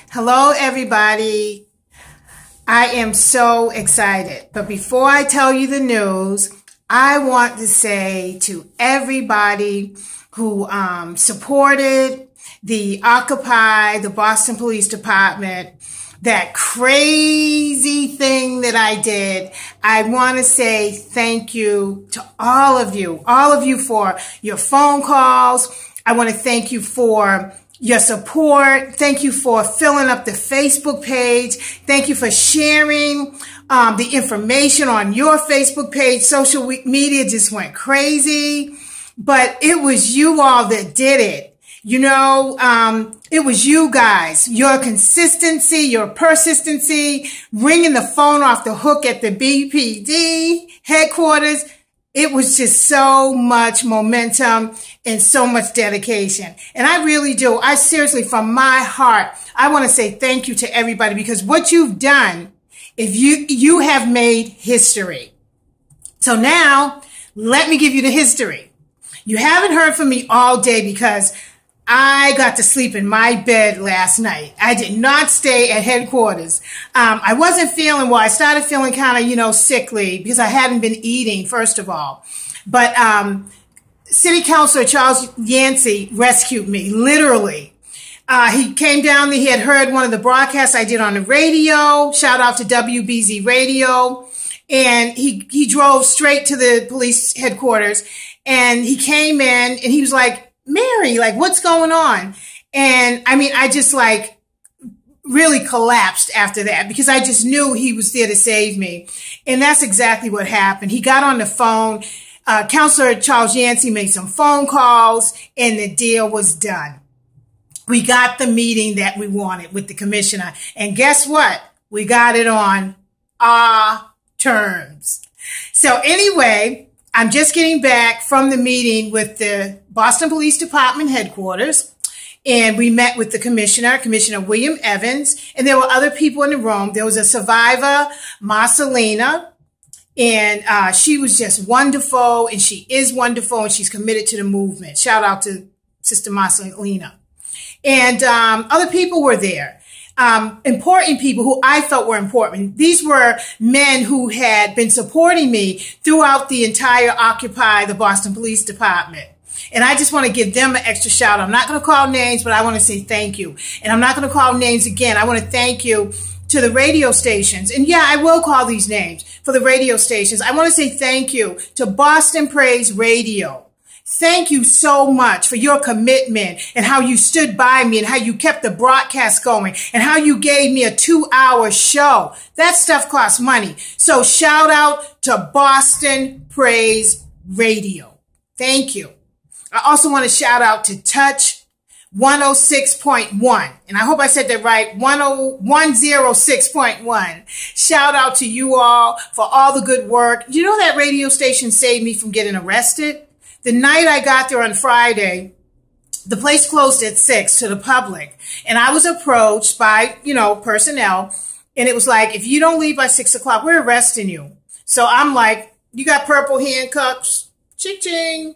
Hello, everybody. I am so excited. But before I tell you the news, I want to say to everybody who supported the Occupy, the Boston Police Department, that crazy thing that I did, I want to say thank you to all of you for your phone calls. I want to thank you for your support. Thank you for filling up the Facebook page. Thank you for sharing the information on your Facebook page. Social media just went crazy, but it was you all that did it. You know, it was you guys, your consistency, your persistency, ringing the phone off the hook at the BPD headquarters. It was just so much momentum and so much dedication. And I really do. I seriously, from my heart, I want to say thank you to everybody, because what you've done, if you have made history. So now let me give you the history. You haven't heard from me all day because I got to sleep in my bed last night. I did not stay at headquarters. I wasn't feeling well. I started feeling kind of, sickly because I hadn't been eating, first of all. But City Councilor Charles Yancey rescued me, literally. He came down there. He had heard one of the broadcasts I did on the radio. Shout out to WBZ Radio. And he drove straight to the police headquarters. And he came in and he was like, Mary, what's going on? And I mean, I just really collapsed after that, because I just knew he was there to save me. And that's exactly what happened. He got on the phone. Councilor Charles Yancey made some phone calls and the deal was done. We got the meeting that we wanted with the commissioner. And guess what? We got it on our terms. So anyway, I'm just getting back from the meeting with the Boston Police Department headquarters, and we met with the Commissioner William Evans, and there were other people in the room. There was a survivor, Marcelina, and she was just wonderful, and she is wonderful, and she's committed to the movement. Shout out to Sister Marcelina. And other people were there. Important people who I felt were important. These were men who had been supporting me throughout the entire Occupy the Boston Police Department. And I just want to give them an extra shout out. I'm not going to call names, but I want to say thank you. And I'm not going to call names again. I want to thank you to the radio stations. And yeah, I will call these names for the radio stations. I want to say thank you to Boston Praise Radio. Thank you so much for your commitment and how you stood by me and how you kept the broadcast going and how you gave me a 2-hour show. That stuff costs money. So shout out to Boston Praise Radio. Thank you. I also want to shout out to Touch 106.1. And I hope I said that right. 106.1. Shout out to you all for all the good work. You know, that radio station saved me from getting arrested. The night I got there on Friday, the place closed at 6 to the public. And I was approached by, personnel. And it was like, if you don't leave by 6 o'clock, we're arresting you. So I'm like, you got purple handcuffs? Ching-ching.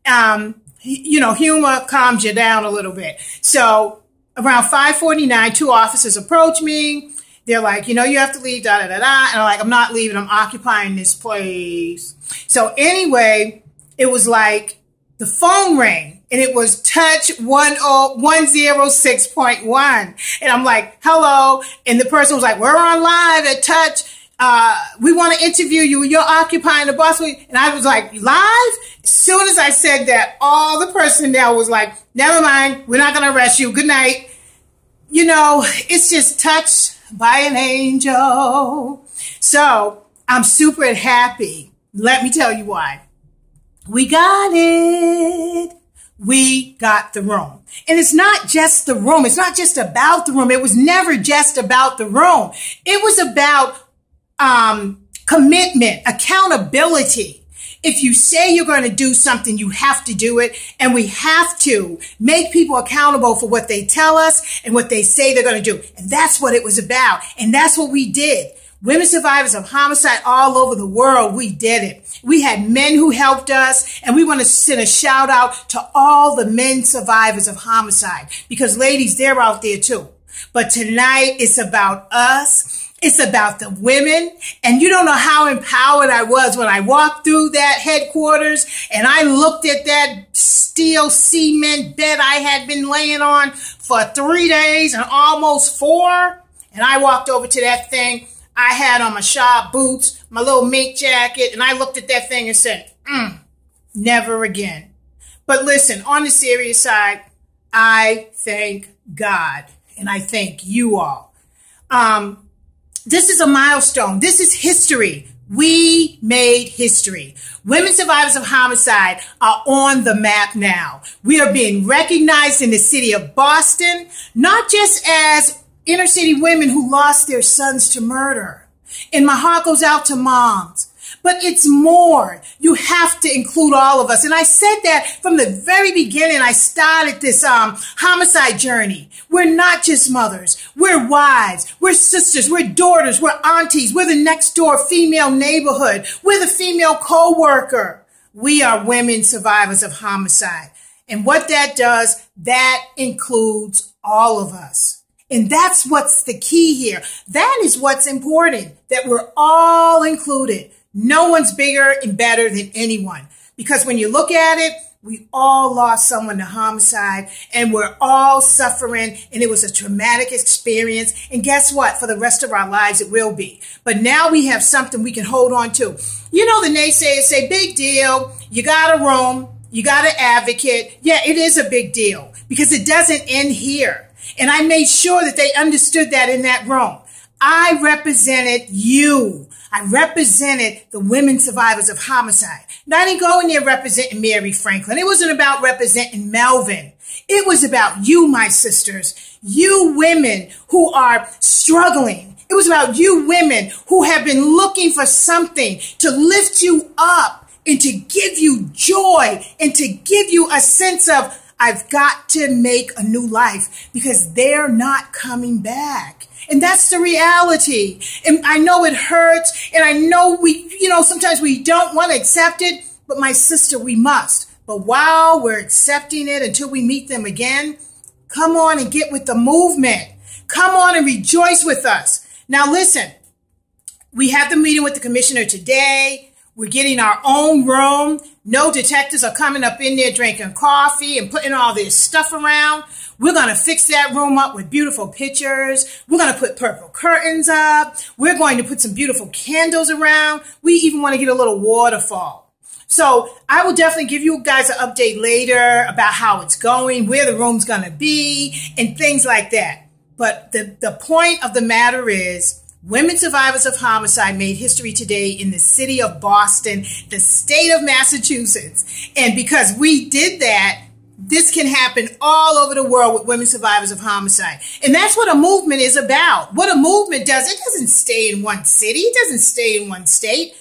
Humor calms you down a little bit. So around 5:49, 2 officers approached me. They're like, you have to leave, da-da-da-da. And I'm like, I'm not leaving. I'm occupying this place. So anyway, it was like the phone rang and it was Touch 106.1. And I'm like, hello. And the person was like, we're on live at Touch. We want to interview you. You're occupying the bus. And I was like, live? As soon as I said that, all the personnel was like, never mind. We're not going to arrest you. Good night. It's just touched by an angel. So I'm super happy. Let me tell you why. We got it. We got the room. And it's not just the room. It's not just about the room. It was never just about the room. It was about commitment, accountability. If you say you're going to do something, you have to do it. And we have to make people accountable for what they tell us and what they say they're going to do. And that's what it was about. And that's what we did. Women survivors of homicide all over the world, we did it. We had men who helped us, and we want to send a shout out to all the men survivors of homicide, because ladies, they're out there too. But tonight it's about us. It's about the women. And you don't know how empowered I was when I walked through that headquarters and I looked at that steel cement bed I had been laying on for 3 days and almost 4. And I walked over to that thing. I had on my sharp boots, my little mink jacket, and I looked at that thing and said, never again. But listen, on the serious side, I thank God and I thank you all. This is a milestone. This is history. We made history. Women survivors of homicide are on the map now. We are being recognized in the city of Boston, not just as inner city women who lost their sons to murder. And my heart goes out to moms. But it's more. You have to include all of us. And I said that from the very beginning. I started this homicide journey. We're not just mothers. We're wives. We're sisters. We're daughters. We're aunties. We're the next door female neighborhood. We're the female co-worker. We are women survivors of homicide. And what that does, that includes all of us. And that's what's the key here. That is what's important, that we're all included. No one's bigger and better than anyone. Because when you look at it, we all lost someone to homicide and we're all suffering. And it was a traumatic experience. And guess what? For the rest of our lives, it will be. But now we have something we can hold on to. You know, the naysayers say, big deal. You got a room. You got an advocate. Yeah, it is a big deal because it doesn't end here. And I made sure that they understood that in that room. I represented you. I represented the women survivors of homicide. Now, I didn't go in there representing Mary Franklin. It wasn't about representing Melvin. It was about you, my sisters, you women who are struggling. It was about you women who have been looking for something to lift you up and to give you joy and to give you a sense of, I've got to make a new life because they're not coming back. And that's the reality. And I know it hurts. And I know sometimes we don't want to accept it. But my sister, we must. But while we're accepting it until we meet them again, come on and get with the movement. Come on and rejoice with us. Now, listen, we have the meeting with the commissioner today. We're getting our own room. No detectives are coming up in there drinking coffee and putting all this stuff around. We're going to fix that room up with beautiful pictures. We're going to put purple curtains up. We're going to put some beautiful candles around. We even want to get a little waterfall. So I will definitely give you guys an update later about how it's going, where the room's going to be, and things like that. But the point of the matter is, women survivors of homicide made history today in the city of Boston, the state of Massachusetts. And because we did that, this can happen all over the world with women survivors of homicide. And that's what a movement is about. What a movement does, it doesn't stay in one city. It doesn't stay in one state.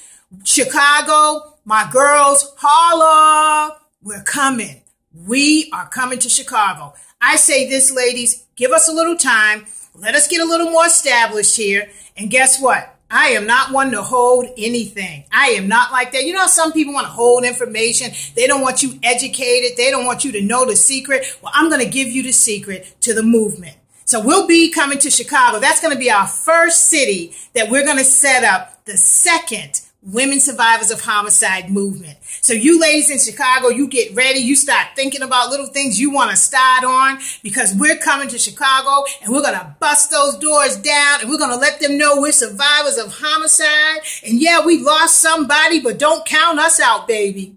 Chicago, my girls, holla, we're coming. We are coming to Chicago. I say this, ladies, give us a little time. Let us get a little more established here. And guess what? I am not one to hold anything. I am not like that. You know, some people want to hold information. They don't want you educated. They don't want you to know the secret. Well, I'm going to give you the secret to the movement. So we'll be coming to Chicago. That's going to be our first city that we're going to set up the second Women Survivors of Homicide movement. So you ladies in Chicago, you get ready. You start thinking about little things you want to start on because we're coming to Chicago and we're going to bust those doors down and we're going to let them know we're survivors of homicide. And yeah, we lost somebody, but don't count us out, baby.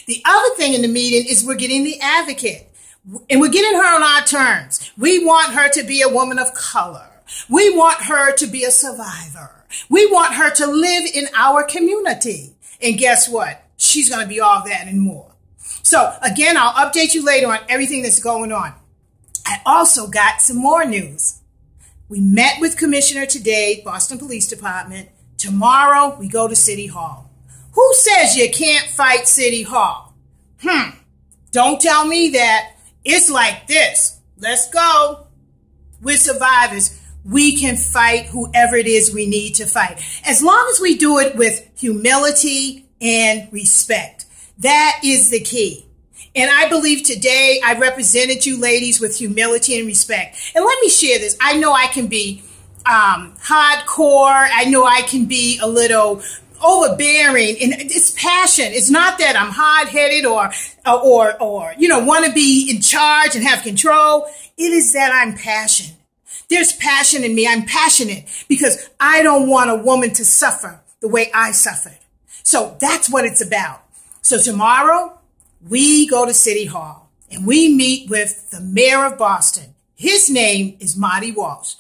The other thing in the meeting is we're getting the advocate and we're getting her on our terms. We want her to be a woman of color. We want her to be a survivor. We want her to live in our community. And guess what? She's going to be all that and more. So again, I'll update you later on everything that's going on. I also got some more news. We met with Commissioner today, Boston Police Department. Tomorrow, we go to City Hall. Who says you can't fight City Hall? Don't tell me that. It's like this. Let's go. We're survivors. We can fight whoever it is we need to fight. As long as we do it with humility and respect. That is the key. And I believe today I represented you ladies with humility and respect. And let me share this. I know I can be hardcore. I know I can be a little overbearing, and it's passion. It's not that I'm hard-headed or want to be in charge and have control. It is that I'm passionate. There's passion in me. I'm passionate because I don't want a woman to suffer the way I suffered. So that's what it's about. So tomorrow we go to City Hall and we meet with the mayor of Boston. His name is Marty Walsh.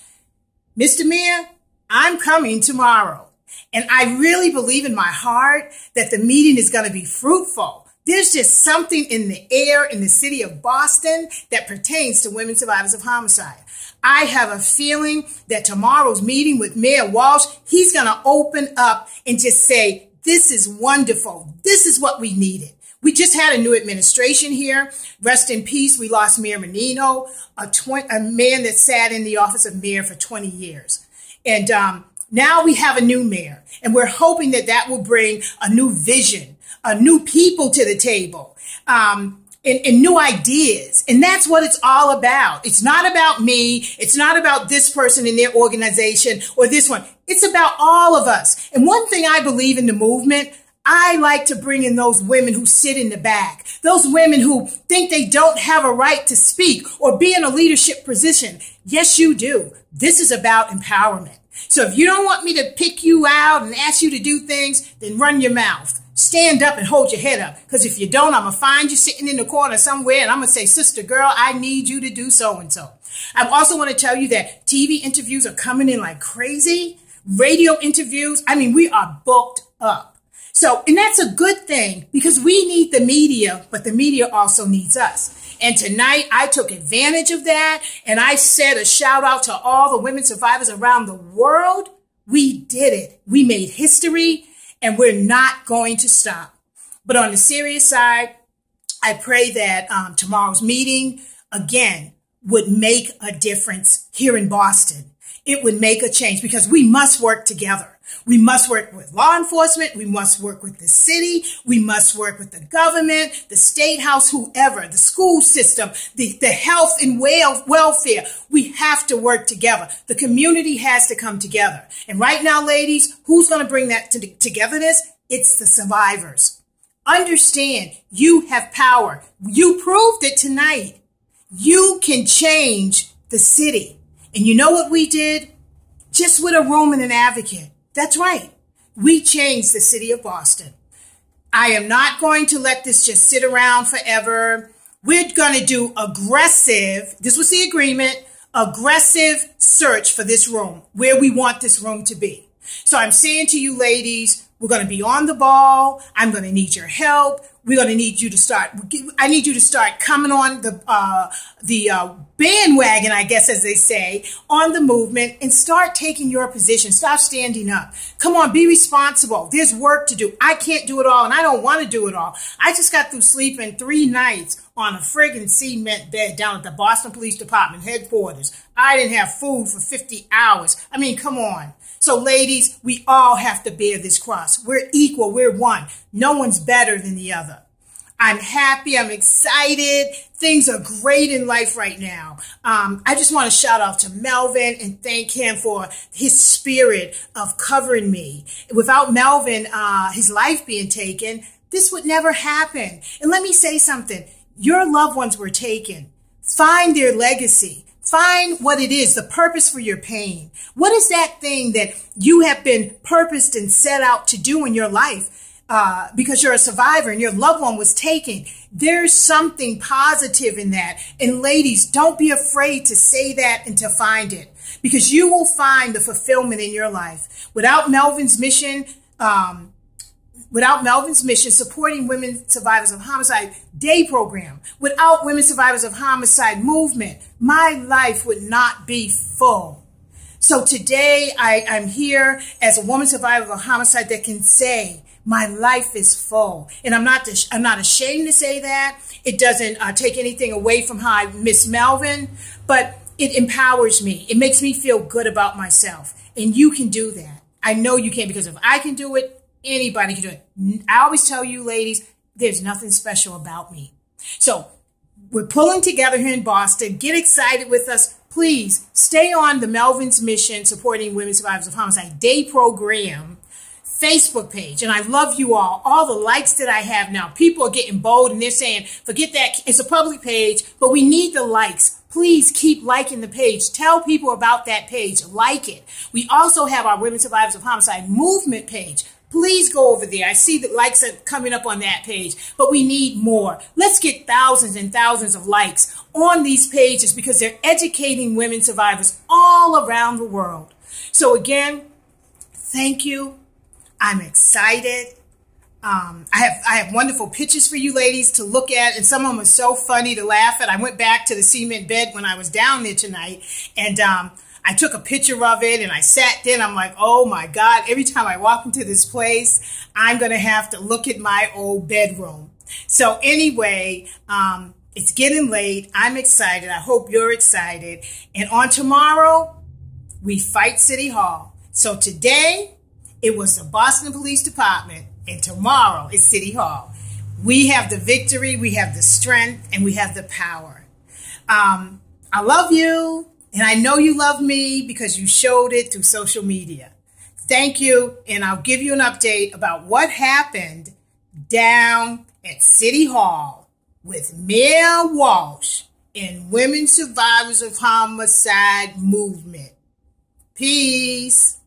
Mr. Mayor, I'm coming tomorrow. And I really believe in my heart that the meeting is going to be fruitful. There's just something in the air in the city of Boston that pertains to women survivors of homicide. I have a feeling that tomorrow's meeting with Mayor Walsh, he's going to open up and just say, this is wonderful. This is what we needed. We just had a new administration here. Rest in peace. We lost Mayor Menino, a man that sat in the office of mayor for 20 years. And now we have a new mayor, and we're hoping that that will bring a new vision, a new people to the table, and new ideas. And that's what it's all about. It's not about me. It's not about this person in their organization or this one. It's about all of us. And one thing I believe in the movement, I like to bring in those women who sit in the back, those women who think they don't have a right to speak or be in a leadership position. Yes, you do. This is about empowerment. So if you don't want me to pick you out and ask you to do things, then run your mouth. Stand up and hold your head up. Because if you don't, I'm going to find you sitting in the corner somewhere and I'm going to say, sister girl, I need you to do so-and-so. I also want to tell you that TV interviews are coming in like crazy. Radio interviews. I mean, we are booked up. So, and that's a good thing because we need the media, but the media also needs us. And tonight I took advantage of that and I said a shout out to all the women survivors around the world. We did it. We made history and we're not going to stop. But on the serious side, I pray that tomorrow's meeting, again, would make a difference here in Boston. It would make a change because we must work together. We must work with law enforcement. We must work with the city. We must work with the government, the state house, whoever, the school system, the health and welfare. We have to work together. The community has to come together. And right now, ladies, who's going to bring that togetherness? It's the survivors. Understand, you have power. You proved it tonight. You can change the city. And you know what we did? Just with a room and an advocate. That's right. We changed the city of Boston. I am not going to let this just sit around forever. We're going to do aggressive, this was the agreement, aggressive search for this room, where we want this room to be. So I'm saying to you ladies, we're going to be on the ball. I'm going to need your help. We're going to need you to start. I need you to start coming on the bandwagon, I guess, as they say, on the movement and start taking your position. Stop standing up. Come on, be responsible. There's work to do. I can't do it all, and I don't want to do it all. I just got through sleeping 3 nights on a friggin' cement bed down at the Boston Police Department headquarters. I didn't have food for 50 hours. I mean, come on. So ladies, we all have to bear this cross. We're equal. We're one. No one's better than the other. I'm happy. I'm excited. Things are great in life right now. I just want to shout out to Melvin and thank him for his spirit of covering me. Without Melvin, his life being taken, this would never happen. And let me say something. Your loved ones were taken. Find their legacy. Find what it is, the purpose for your pain. What is that thing that you have been purposed and set out to do in your life because you're a survivor and your loved one was taken? There's something positive in that. And ladies, don't be afraid to say that and to find it because you will find the fulfillment in your life. Without Melvin's mission, supporting women survivors of homicide day program, without women survivors of homicide movement, my life would not be full. So today I'm here as a woman survivor of homicide that can say my life is full. And I'm not ashamed to say that. It doesn't take anything away from how I miss Melvin, but it empowers me. It makes me feel good about myself. And you can do that. I know you can because if I can do it, anybody can do it. I always tell you ladies, there's nothing special about me. So we're pulling together here in Boston. Get excited with us. Please stay on the Melvin's Mission Supporting Women Survivors of Homicide Day Program Facebook page. And I love you all the likes that I have now. People are getting bold and they're saying, forget that. It's a public page, but we need the likes. Please keep liking the page. Tell people about that page. Like it. We also have our Women Survivors of Homicide movement page. Please go over there. I see that likes are coming up on that page, but we need more. Let's get thousands and thousands of likes on these pages because they're educating women survivors all around the world. So again, thank you. I'm excited. I have wonderful pictures for you ladies to look at, and some of them are so funny to laugh at. I went back to the cement bed when I was down there tonight, and I took a picture of it, and I sat there, and I'm like, oh my God, every time I walk into this place, I'm going to have to look at my old bedroom. So anyway, it's getting late. I'm excited. I hope you're excited. And on tomorrow, we fight City Hall. So today, it was the Boston Police Department, and tomorrow is City Hall. We have the victory, we have the strength, and we have the power. I love you, and I know you love me because you showed it through social media. Thank you, and I'll give you an update about what happened down at City Hall with Mayor Walsh and Women Survivors of Homicide movement. Peace.